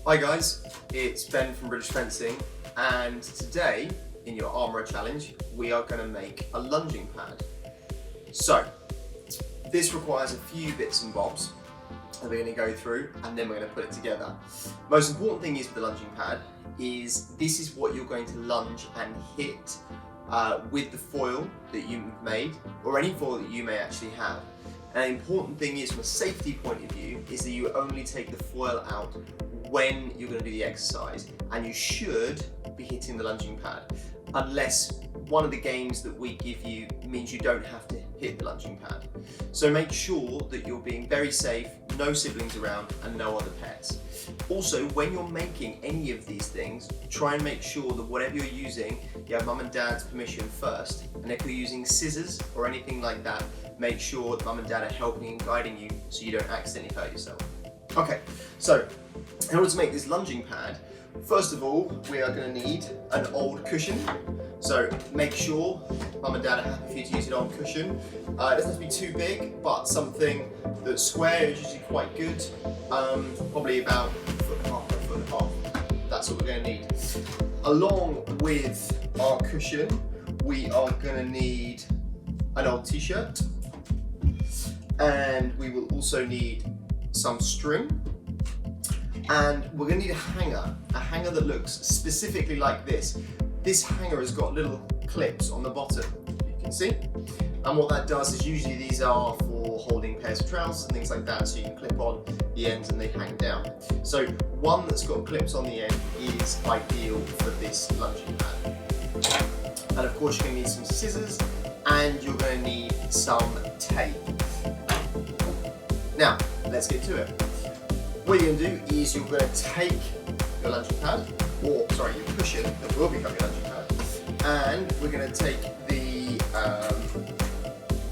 Hi guys, it's Ben from British Fencing, and today in your Armourer Challenge we are going to make a lunging pad. So this requires a few bits and bobs that we're going to go through, and then we're going to put it together. Most important thing is with the lunging pad is this is what you're going to lunge and hit with the foil that you've made, or any foil that you may actually have. And the important thing is, from a safety point of view, is that you only take the foil out when you're going to do the exercise, and you should be hitting the lunging pad unless one of the games that we give you means you don't have to hit the lunging pad. So make sure that you're being very safe, no siblings around and no other pets. Also, when you're making any of these things, try and make sure that whatever you're using, you have mum and dad's permission first, and if you're using scissors or anything like that, make sure that mum and dad are helping and guiding you so you don't accidentally hurt yourself. Okay, so in order to make this lunging pad, first of all, we are going to need an old cushion. So make sure mum and dad are happy for you to use an old cushion. It doesn't have to be too big, but something that's square is usually quite good. Probably about a foot and a half. That's what we're going to need. Along with our cushion, we are going to need an old t-shirt, and we will also need some string, and we're going to need a hanger that looks specifically like this. This hanger has got little clips on the bottom, you can see, and what that does is usually these are for holding pairs of trousers and things like that, so you can clip on the ends and they hang down. So one that's got clips on the end is ideal for this lunging pad. And of course you're going to need some scissors, and you're going to need some tape. Now let's get to it. What you're going to do is you're going to take your lunging pad, or sorry, your cushion that will become your lunging pad, and we're going to take the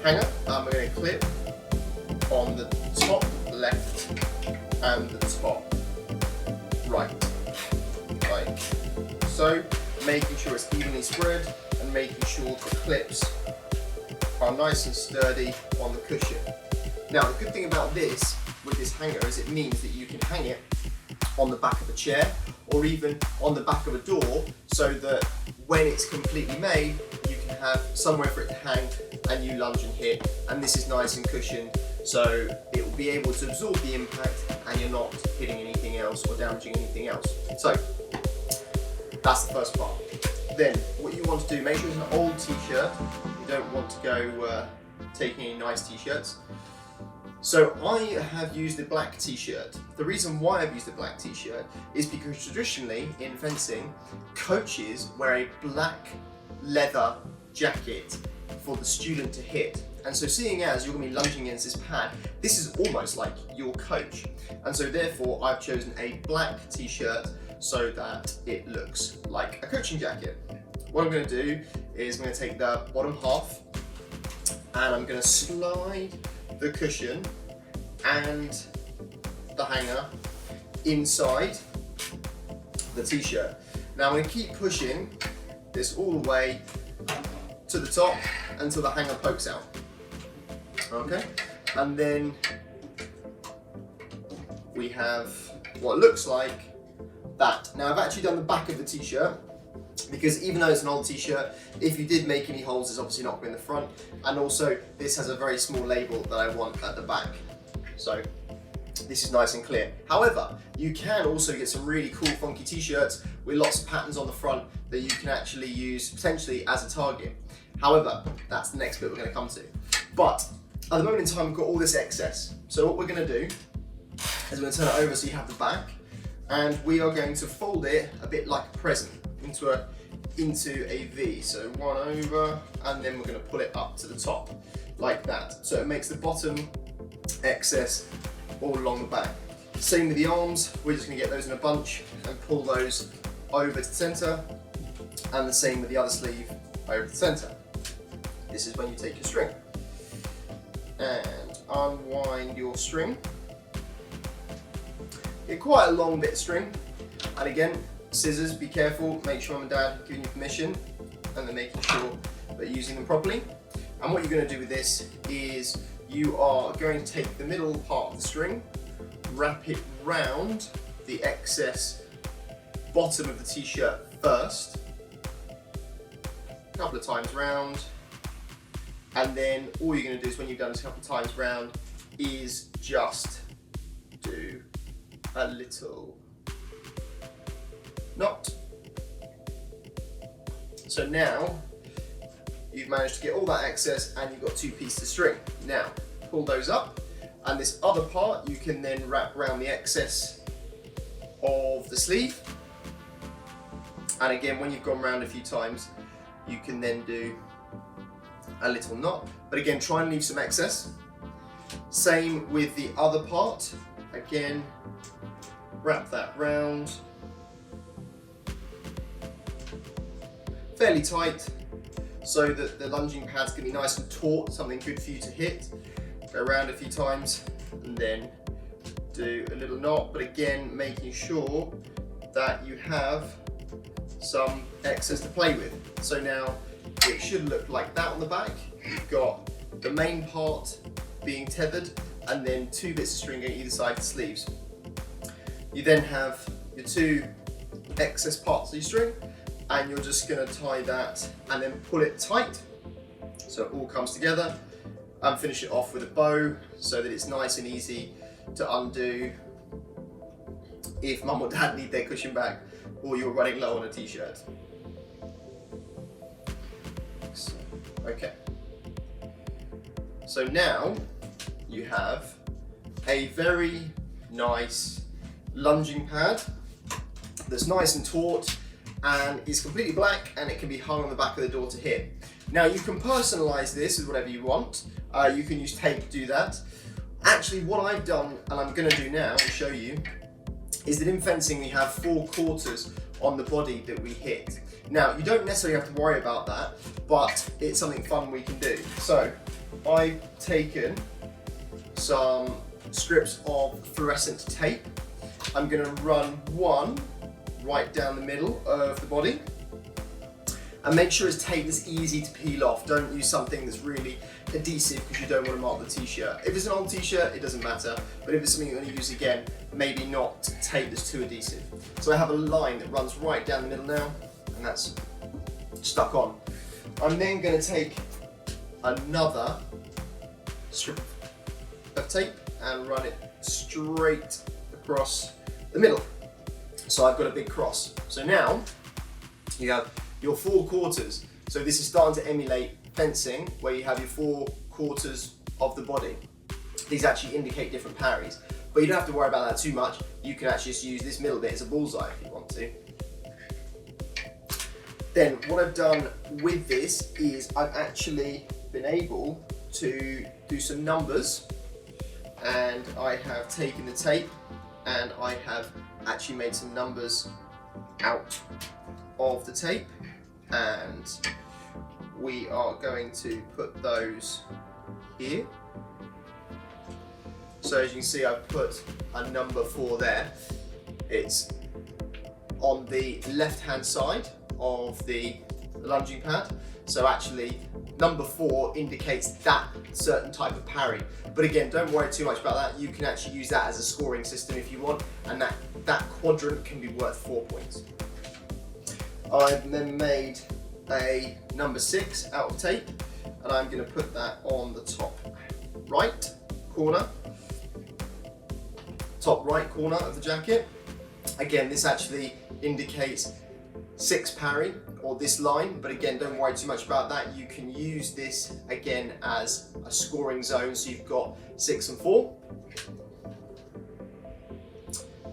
hanger and we're going to clip on the top left and the top right, like so, making sure it's evenly spread and making sure the clips are nice and sturdy on the cushion. Now the good thing about this with this hanger is it means that you can hang it on the back of a chair or even on the back of a door, so that when it's completely made you can have somewhere for it to hang and you lunge and hit, and this is nice and cushioned, so it will be able to absorb the impact and you're not hitting anything else or damaging anything else. So that's the first part. Then what you want to do, make sure it's an old t-shirt. You don't want to go taking any nice t-shirts. So I have used a black t-shirt. The reason why I've used a black t-shirt is because traditionally in fencing, coaches wear a black leather jacket for the student to hit. And so seeing as you're going to be lunging against this pad, this is almost like your coach. And so therefore I've chosen a black t-shirt so that it looks like a coaching jacket. What I'm going to do is I'm going to take the bottom half and I'm going to slide the cushion and the hanger inside the t-shirt. Now I'm going to keep pushing this all the way to the top until the hanger pokes out. Okay, and then we have what looks like that. Now I've actually done the back of the t-shirt, because even though it's an old t-shirt, if you did make any holes, it's obviously not going in the front, and also this has a very small label that I want at the back, so this is nice and clear. However, you can also get some really cool funky t-shirts with lots of patterns on the front that you can actually use potentially as a target. However, that's the next bit we're going to come to. But at the moment in time, we've got all this excess, so what we're going to do is we're going to turn it over so you have the back, and we are going to fold it a bit like a present into a V. So one over, and then we're going to pull it up to the top like that. So it makes the bottom excess all along the back. Same with the arms, we're just going to get those in a bunch and pull those over to the centre, and the same with the other sleeve over to the centre. This is when you take your string and unwind your string. Get quite a long bit of string, and again, scissors, be careful, make sure mum and dad are giving you permission and they're making sure that you're using them properly. And what you're going to do with this is you are going to take the middle part of the string, wrap it round the excess bottom of the t-shirt first, a couple of times round, and then all you're going to do is when you've done this a couple of times round is just do a little knot. So now you've managed to get all that excess and you've got 2 pieces of string. Now pull those up, and this other part you can then wrap around the excess of the sleeve. And again, when you've gone round a few times, you can then do a little knot. But again, try and leave some excess. Same with the other part. Again, wrap that round. Fairly tight, so that the lunging pads can be nice and taut, something good for you to hit. Go around a few times and then do a little knot, but again, making sure that you have some excess to play with. So now it should look like that on the back. You've got the main part being tethered and then 2 bits of string on either side of the sleeves. You then have your 2 excess parts of your string, and you're just going to tie that and then pull it tight so it all comes together, and finish it off with a bow so that it's nice and easy to undo if mum or dad need their cushion back or you're running low on a t-shirt. Okay, so now you have a very nice lunging pad that's nice and taut and is completely black, and it can be hung on the back of the door to hit. Now you can personalise this with whatever you want. You can use tape to do that. Actually, what I've done, and I'm going to do now to show you, is that in fencing we have 4 quarters on the body that we hit. Now you don't necessarily have to worry about that, but it's something fun we can do. So I've taken some strips of fluorescent tape. I'm going to run one right down the middle of the body, and make sure it's tape that's easy to peel off. Don't use something that's really adhesive because you don't want to mark the t-shirt. If it's an old t-shirt, it doesn't matter, but if it's something you're going to use again, maybe not tape that's too adhesive. So I have a line that runs right down the middle now, and that's stuck on. I'm then going to take another strip of tape and run it straight across the middle. So I've got a big cross. So now you have your 4 quarters. So this is starting to emulate fencing, where you have your 4 quarters of the body. These actually indicate different parries, but you don't have to worry about that too much. You can actually just use this middle bit as a bullseye if you want to. Then what I've done with this is I've actually been able to do some numbers, and I have taken the tape and I have actually made some numbers out of the tape, and we are going to put those here. So as you can see, I've put a number 4 there. It's on the left hand side of the lunging pad. So actually number 4 indicates that certain type of parry. But again, don't worry too much about that. You can actually use that as a scoring system if you want, and that quadrant can be worth 4 points. I've then made a number 6 out of tape, and I'm going to put that on the top right corner of the jacket. Again, this actually indicates 6 parry, or this line, but again, don't worry too much about that. You can use this again as a scoring zone, so you've got 6 and 4.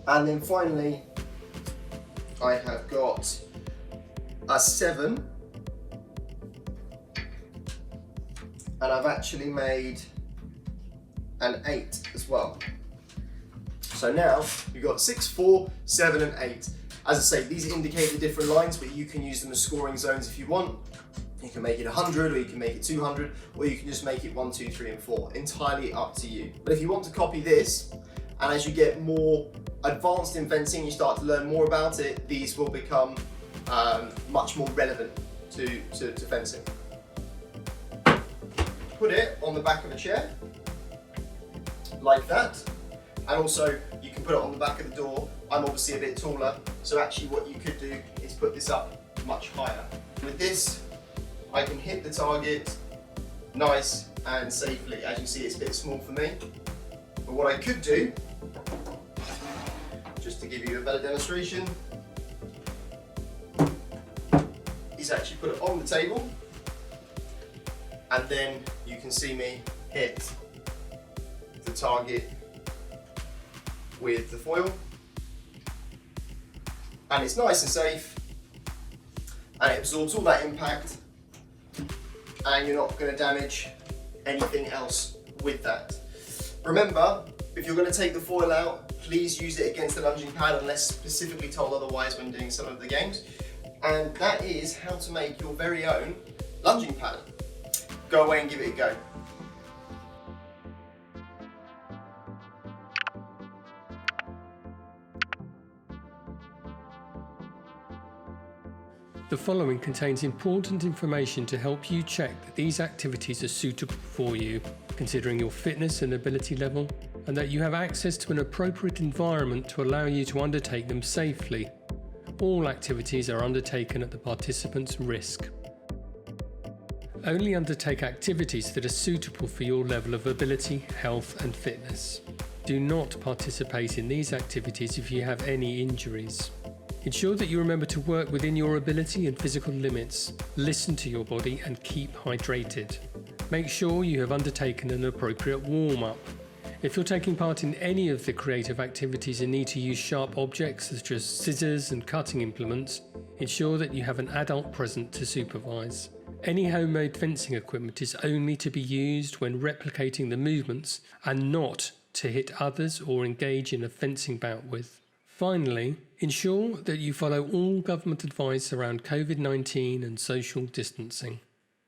And then finally, I have got a 7, and I've actually made an 8 as well. So now you've got 6, 4, 7 and 8. As I say, these indicate the different lines, but you can use them as scoring zones if you want. You can make it 100, or you can make it 200, or you can just make it 1, 2, 3 and 4. Entirely up to you. But if you want to copy this, and as you get more advanced in fencing, you start to learn more about it, these will become much more relevant to fencing. Put it on the back of a chair, like that. And also, you can put it on the back of the door. I'm obviously a bit taller, so actually what you could do is put this up much higher. With this, I can hit the target nice and safely. As you see, it's a bit small for me. But what I could do, just to give you a better demonstration, is actually put it on the table, and then you can see me hit the target with the foil, and it's nice and safe, and it absorbs all that impact, and you're not going to damage anything else with that. Remember, if you're going to take the foil out, please use it against the lunging pad unless specifically told otherwise when doing some of the games. And that is how to make your very own lunging pad. Go away and give it a go. The following contains important information to help you check that these activities are suitable for you, considering your fitness and ability level, and that you have access to an appropriate environment to allow you to undertake them safely. All activities are undertaken at the participant's risk. Only undertake activities that are suitable for your level of ability, health and fitness. Do not participate in these activities if you have any injuries. Ensure that you remember to work within your ability and physical limits. Listen to your body and keep hydrated. Make sure you have undertaken an appropriate warm-up. If you're taking part in any of the creative activities and need to use sharp objects such as scissors and cutting implements, ensure that you have an adult present to supervise. Any homemade fencing equipment is only to be used when replicating the movements and not to hit others or engage in a fencing bout with. Finally, ensure that you follow all government advice around COVID-19 and social distancing.